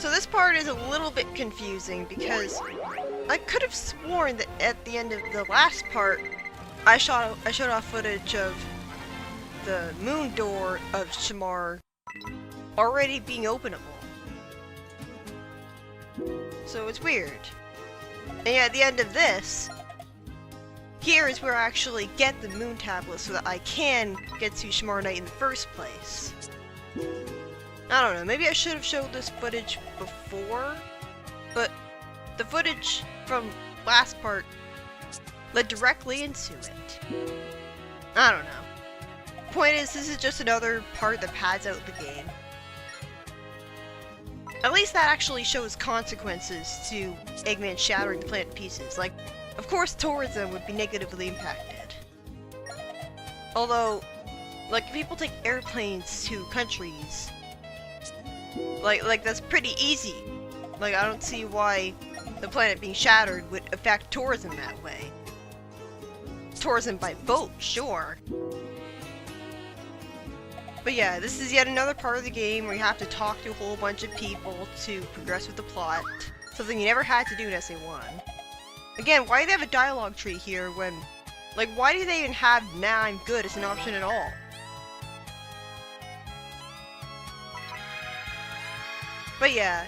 So this part is a little bit confusing because I could have sworn that at the end of the last part, I showed off footage of the moon door of Shamar already being openable. So it's weird. And yeah, at the end of this, here is where I actually get the moon tablet so that I can get to Shamar Night in the first place. I don't know, maybe I should have showed this footage before, but the footage from last part led directly into it. I don't know. Point is, this is just another part that pads out the game. At least that actually shows consequences to Eggman shattering the planet to pieces. Like, of course tourism would be negatively impacted. Although, like, people take airplanes to countries. Like that's pretty easy. Like, I don't see why the planet being shattered would affect tourism that way. Tourism by boat, sure. But yeah, this is yet another part of the game where you have to talk to a whole bunch of people to progress with the plot. Something you never had to do in SA1. Again, why do they have a dialogue tree here when... Like, why do they even have "nah, I'm good" as an option at all? But yeah,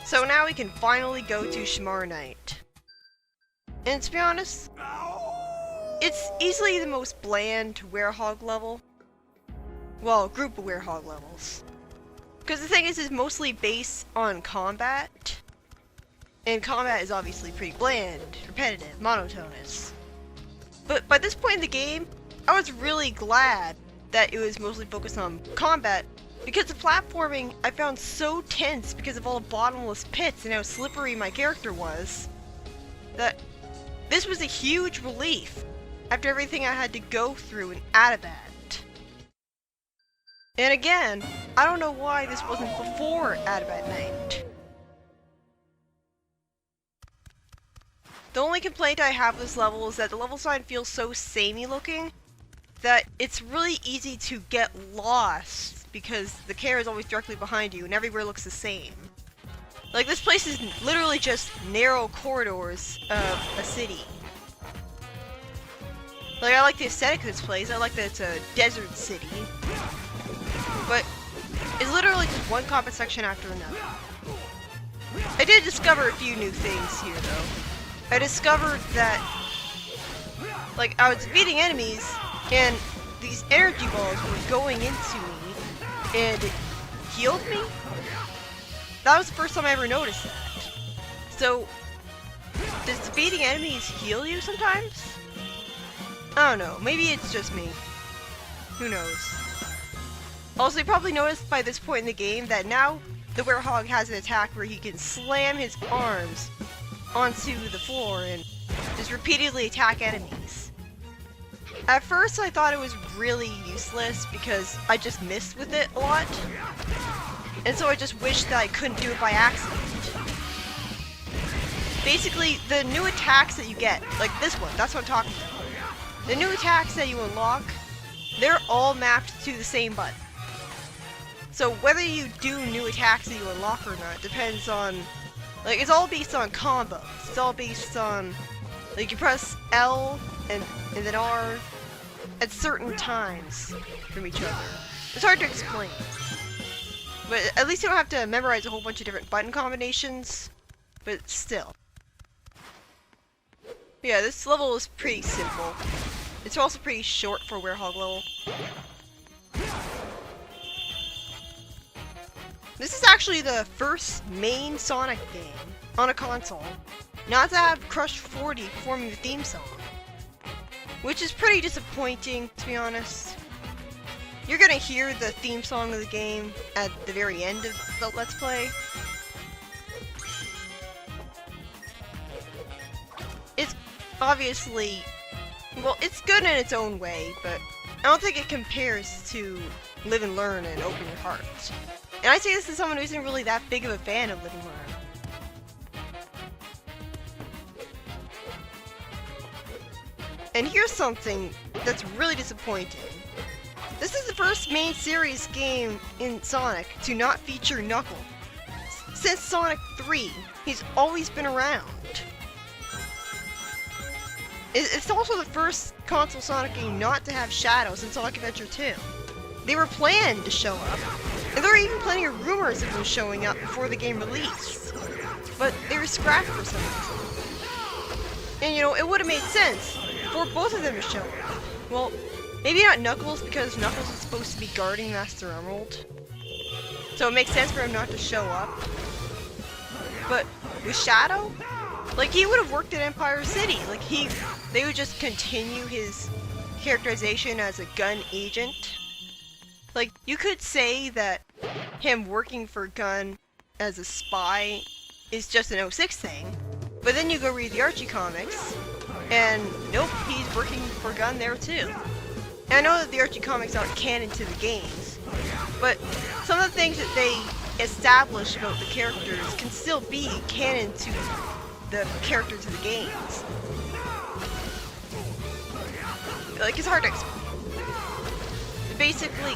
so now we can finally go to Shamar Night. And to be honest, it's easily the most bland werehog level. Well, group of werehog levels. Because the thing is, it's mostly based on combat. And combat is obviously pretty bland, repetitive, monotonous. But by this point in the game, I was really glad that it was mostly focused on combat, because the platforming I found so tense because of all the bottomless pits and how slippery my character was, that this was a huge relief after everything I had to go through in Adabat. And again, I don't know why this wasn't before Adabat Night. The only complaint I have with this level is that the level design feels so samey looking that it's really easy to get lost because the camera is always directly behind you and everywhere looks the same. Like, this place is literally just narrow corridors of a city. Like, I like the aesthetic of this place, I like that it's a desert city. But it's literally just one combat section after another. I did discover a few new things here, though. I discovered that, like, I was defeating enemies, and these energy balls were going into me, and it healed me? That was the first time I ever noticed that. So, does defeating enemies heal you sometimes? I don't know, maybe it's just me. Who knows? Also, you probably noticed by this point in the game that now the werehog has an attack where he can slam his arms onto the floor and just repeatedly attack enemies. At first I thought it was really useless because I just missed with it a lot, and so I just wished that I couldn't do it by accident. Basically, the new attacks that you get, like this one, that's what I'm talking about. The new attacks that you unlock, they're all mapped to the same button. So whether you do new attacks that you unlock or not depends on, like, it's all based on combos. It's all based on, like, you press L and then R at certain times from each other. It's hard to explain. But at least you don't have to memorize a whole bunch of different button combinations, but still. Yeah, this level is pretty simple. It's also pretty short for a werehog level. This is actually the first main Sonic game on a console not to have Crush 40 performing the theme song. Which is pretty disappointing, to be honest. You're gonna hear the theme song of the game at the very end of the Let's Play. It's obviously, well, it's good in its own way, but I don't think it compares to Live and Learn and Open Your Heart. And I say this as someone who isn't really that big of a fan of Live and Learn. And here's something that's really disappointing. This is the first main series game in Sonic to not feature Knuckles. since Sonic 3, he's always been around. It's also the first console Sonic game not to have Shadow since Sonic Adventure 2. They were planned to show up, and there were even plenty of rumors of them showing up before the game released. But they were scrapped for some reason. And you know, it would have made sense for both of them to show up. Well, maybe not Knuckles, because Knuckles is supposed to be guarding Master Emerald. So it makes sense for him not to show up. But with Shadow, like, he would have worked at Empire City. Like, they would just continue his characterization as a gun agent. Like, you could say that him working for Gun as a spy is just an 06 thing, but then you go read the Archie comics, and nope, he's working for Gun there too. And I know that the Archie comics aren't canon to the games, but some of the things that they establish about the characters can still be canon to the characters of the games. Like, it's hard to explain. Basically,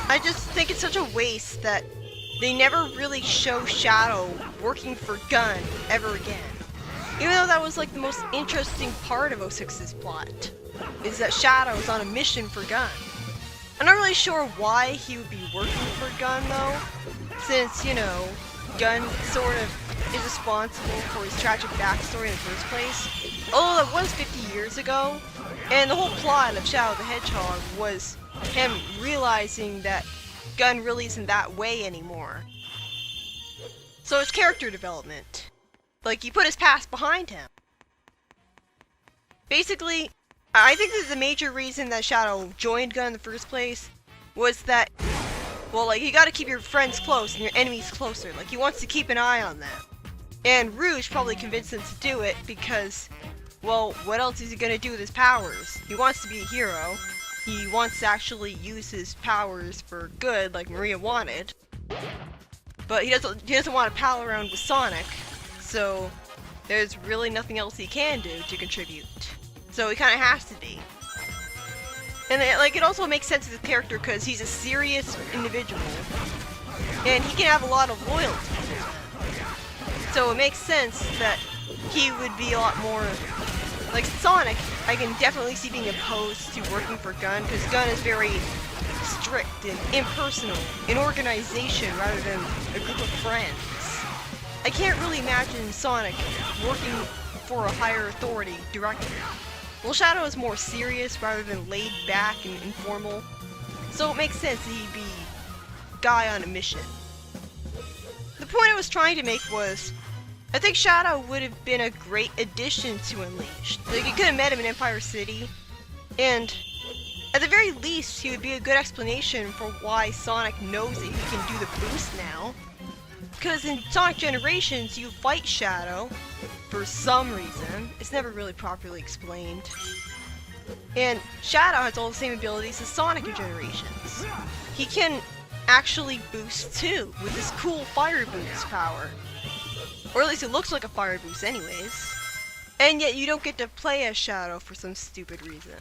I just think it's such a waste that they never really show Shadow working for Gun ever again. Even though that was like the most interesting part of 06's plot, is that Shadow is on a mission for Gun. I'm not really sure why he would be working for Gun though, since, you know, Gun sort of is responsible for his tragic backstory in the first place. Although that was 50 years ago, and the whole plot of Shadow the Hedgehog was him realizing that Gun really isn't that way anymore. So it's character development. Like, he put his past behind him. Basically, I think that the major reason that Shadow joined Gun in the first place was that, well, like, you gotta keep your friends close and your enemies closer. Like, he wants to keep an eye on them. And Rouge probably convinced him to do it because, well, what else is he gonna do with his powers? He wants to be a hero. He wants to actually use his powers for good, like Maria wanted. But he doesn't want to pal around with Sonic, so there's really nothing else he can do to contribute. So he kind of has to be. And it also makes sense of his character because he's a serious individual, and he can have a lot of loyalty. So it makes sense that he would be a lot more like Sonic. I can definitely see being opposed to working for Gun, because Gun is very strict and impersonal, an organization rather than a group of friends. I can't really imagine Sonic working for a higher authority directly. Well, Shadow is more serious rather than laid back and informal, so it makes sense that he'd be a guy on a mission. The point I was trying to make was, I think Shadow would have been a great addition to Unleashed. Like, you could have met him in Empire City, and at the very least, he would be a good explanation for why Sonic knows that he can do the boost now. Because in Sonic Generations, you fight Shadow for some reason. It's never really properly explained. And Shadow has all the same abilities as Sonic in Generations. He can actually boost too, with this cool fire boost power. Or at least it looks like a fire boost anyways. And yet you don't get to play as Shadow for some stupid reason.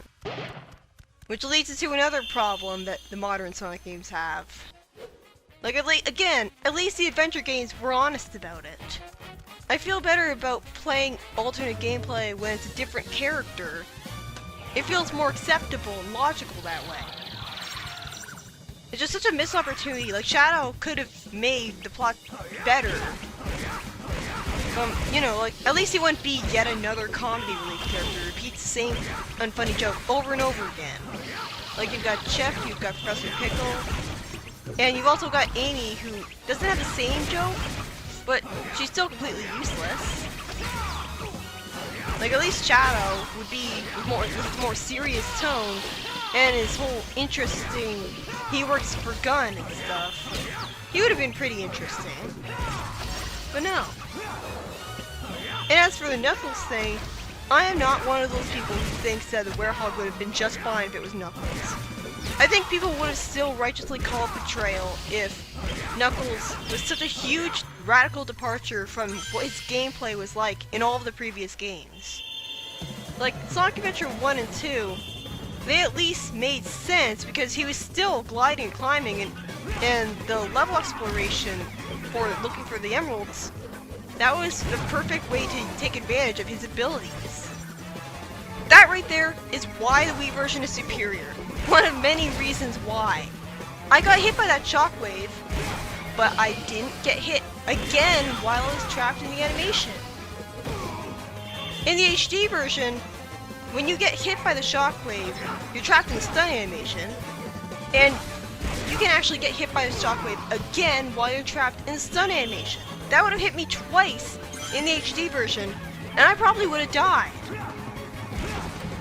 Which leads us to another problem that the modern Sonic games have. Like, at least the adventure games were honest about it. I feel better about playing alternate gameplay when it's a different character. It feels more acceptable and logical that way. It's just such a missed opportunity. Like, Shadow could have made the plot better. You know, like, at least he wouldn't be yet another comedy relief character who repeats the same unfunny joke over and over again. Like, you've got Chef, you've got Professor Pickle, and you've also got Amy, who doesn't have the same joke, but she's still completely useless. Like, at least Shadow would be with a more serious tone, and his whole interesting, he works for Gun and stuff. He would have been pretty interesting. But no. And as for the Knuckles thing, I am not one of those people who thinks that the werehog would have been just fine if it was Knuckles. I think people would have still righteously called betrayal if Knuckles was such a huge, radical departure from what his gameplay was like in all of the previous games. Like, Sonic Adventure 1 and 2, they at least made sense because he was still gliding and climbing, and the level exploration for looking for the emeralds, that was the perfect way to take advantage of his abilities. That right there is why the Wii version is superior. One of many reasons why. I got hit by that shockwave, but I didn't get hit again while I was trapped in the animation. In the HD version, when you get hit by the shockwave, you're trapped in the stun animation, and you can actually get hit by the shockwave again while you're trapped in the stun animation. That would have hit me twice in the HD version, and I probably would have died.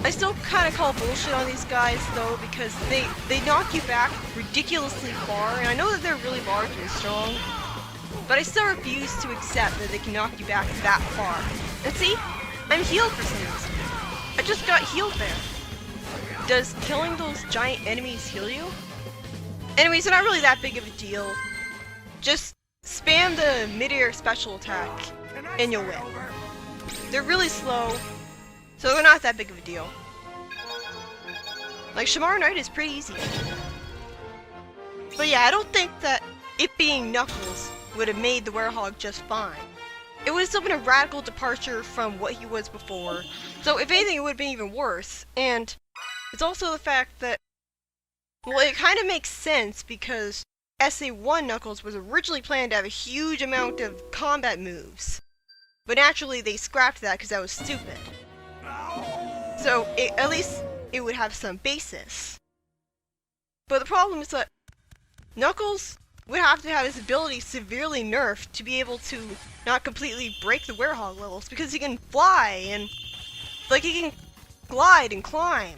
I still kind of call bullshit on these guys though, because they knock you back ridiculously far, and I know that they're really large and strong, but I still refuse to accept that they can knock you back that far. And see, I'm healed for some reason. I just got healed there. Does killing those giant enemies heal you? Anyways, they're not really that big of a deal. Just spam the mid-air special attack and you'll win. They're really slow, so they're not that big of a deal. Like, Shamar Night is pretty easy. But yeah, I don't think that it being Knuckles would have made the werehog just fine. It would have still been a radical departure from what he was before, so if anything it would have been even worse. And it's also the fact that, well, it kind of makes sense because SA1 Knuckles was originally planned to have a huge amount of combat moves. But naturally they scrapped that because that was stupid. So at least it would have some basis. But the problem is that Knuckles would have to have his ability severely nerfed to be able to not completely break the werehog levels, because he can fly and, like, he can glide and climb.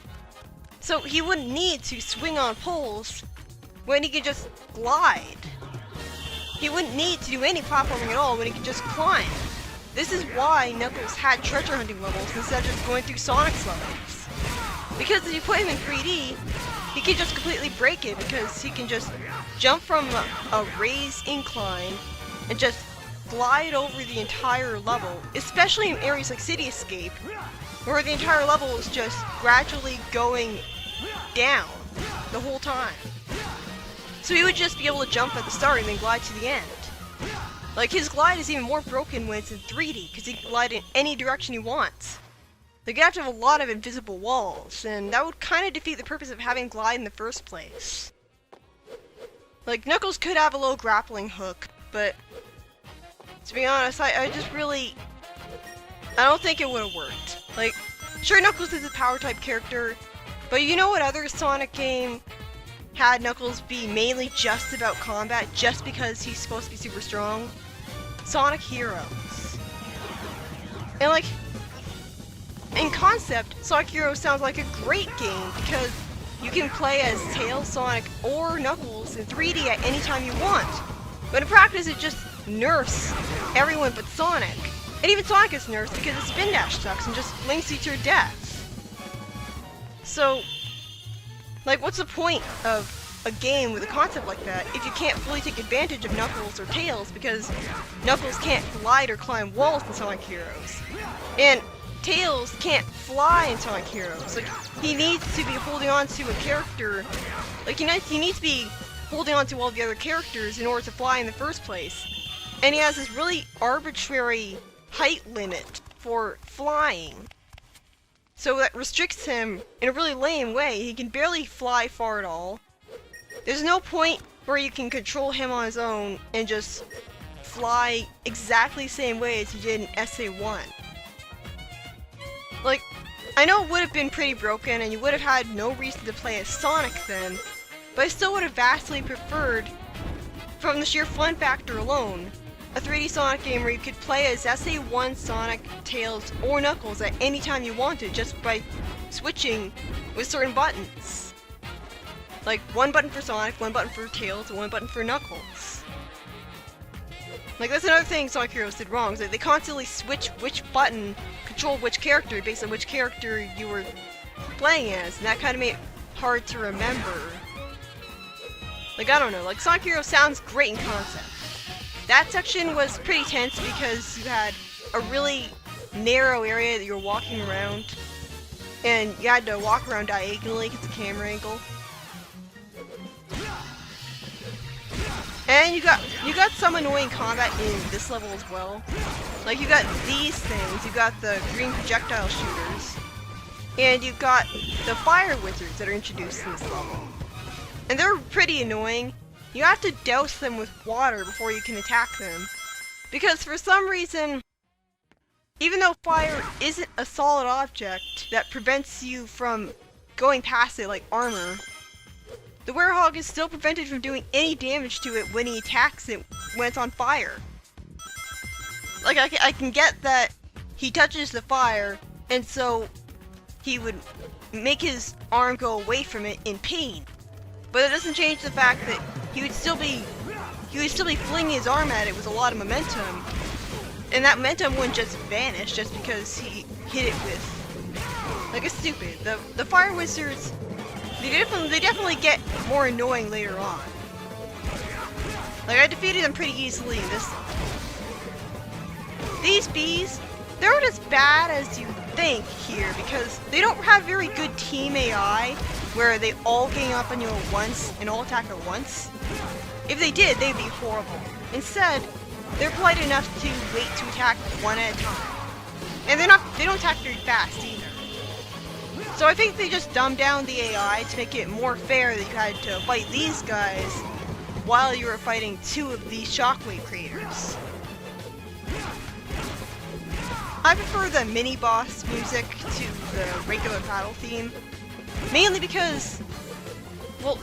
So he wouldn't need to swing on poles when he could just glide. He wouldn't need to do any platforming at all when he could just climb. This is why Knuckles had treasure hunting levels instead of just going through Sonic's levels. Because if you put him in 3D, he can just completely break it, because he can just jump from a raised incline and just glide over the entire level, especially in areas like City Escape, where the entire level is just gradually going down the whole time. So he would just be able to jump at the start and then glide to the end. Like, his glide is even more broken when it's in 3D, because he can glide in any direction he wants. Like, you have to have a lot of invisible walls, and that would kind of defeat the purpose of having glide in the first place. Like, Knuckles could have a low grappling hook, but to be honest, I just really, I don't think it would have worked. Like, sure, Knuckles is a power type character, but you know what other Sonic game had Knuckles be mainly just about combat just because he's supposed to be super strong? Sonic Heroes. And like, in concept, Sonic Heroes sounds like a great game because you can play as Tails, Sonic, or Knuckles in 3D at any time you want. But in practice, it just nerfs everyone but Sonic. And even Sonic is nerfed because the spin dash sucks and just links you to your death. So, like, what's the point of a game with a concept like that if you can't fully take advantage of Knuckles or Tails, because Knuckles can't glide or climb walls in Sonic Heroes, and Tails can't fly in Sonic Heroes. Like, he needs to be holding on to a character, like, he needs to be holding on to all the other characters in order to fly in the first place. And he has this really arbitrary height limit for flying. So that restricts him in a really lame way. He can barely fly far at all. There's no point where you can control him on his own and just fly exactly the same way as you did in SA1. Like, I know it would have been pretty broken and you would have had no reason to play as Sonic then, but I still would have vastly preferred, from the sheer fun factor alone, a 3D Sonic game where you could play as SA1 Sonic, Tails, or Knuckles at any time you wanted just by switching with certain buttons. Like, one button for Sonic, one button for Tails, and one button for Knuckles. Like, that's another thing Sonic Heroes did wrong, is that they constantly switch which button controlled which character based on which character you were playing as, and that kind of made it hard to remember. Like, I don't know, like, Sonic Heroes sounds great in concept. That section was pretty tense because you had a really narrow area that you were walking around, and you had to walk around diagonally because of the camera angle. And you got some annoying combat in this level as well. Like you got these things, you got the green projectile shooters, and you've got the fire wizards that are introduced in this level. And they're pretty annoying. You have to douse them with water before you can attack them. Because for some reason, even though fire isn't a solid object that prevents you from going past it like armor, the werehog is still prevented from doing any damage to it when he attacks it when it's on fire. Like, I can get that he touches the fire, and so he would make his arm go away from it in pain. But it doesn't change the fact that he would still be flinging his arm at it with a lot of momentum, and that momentum wouldn't just vanish just because he hit it with, like, it's stupid. The fire wizards, they definitely get more annoying later on. Like, I defeated them pretty easily in this. These bees, they're not as bad as you think here because they don't have very good team AI where they all gang up on you at once and all attack at once. If they did, they'd be horrible. Instead, they're polite enough to wait to attack one at a time. And they don't attack very fast either. So I think they just dumbed down the AI to make it more fair that you had to fight these guys while you were fighting two of these shockwave creators. I prefer the mini-boss music to the regular battle theme, mainly because, well,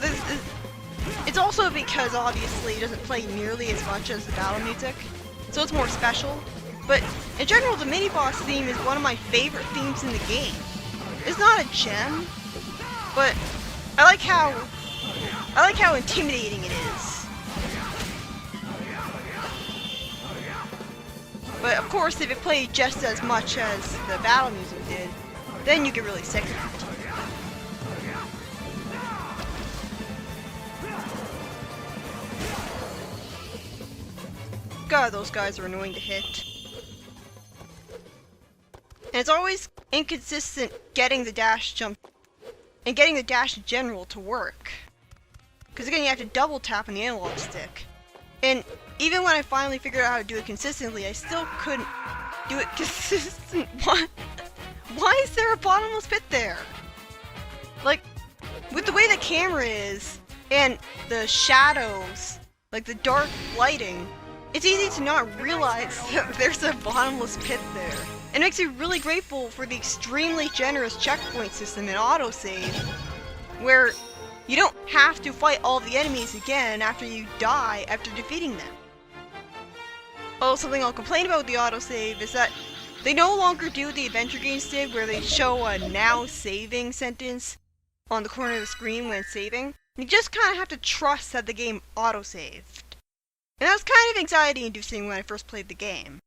it's also because obviously it doesn't play nearly as much as the battle music, so it's more special. But in general, the mini-boss theme is one of my favorite themes in the game. It's not a gem, but I like how intimidating it is. But of course, if it played just as much as the battle music did, then you get really sick of it. God, those guys are annoying to hit. And it's always inconsistent getting the dash jump and getting the dash in general to work. Because again, you have to double tap on the analog stick. And even when I finally figured out how to do it consistently, I still couldn't do it consistent. Why is there a bottomless pit there? Like, with the way the camera is, and the shadows, like the dark lighting, it's easy to not realize that there's a bottomless pit there. It makes me really grateful for the extremely generous checkpoint system in autosave, where you don't have to fight all the enemies again after you die after defeating them. Oh, something I'll complain about with the autosave is that they no longer do what the adventure games did, where they show a now saving sentence on the corner of the screen when it's saving. You just kind of have to trust that the game autosaved. And that was kind of anxiety-inducing when I first played the game.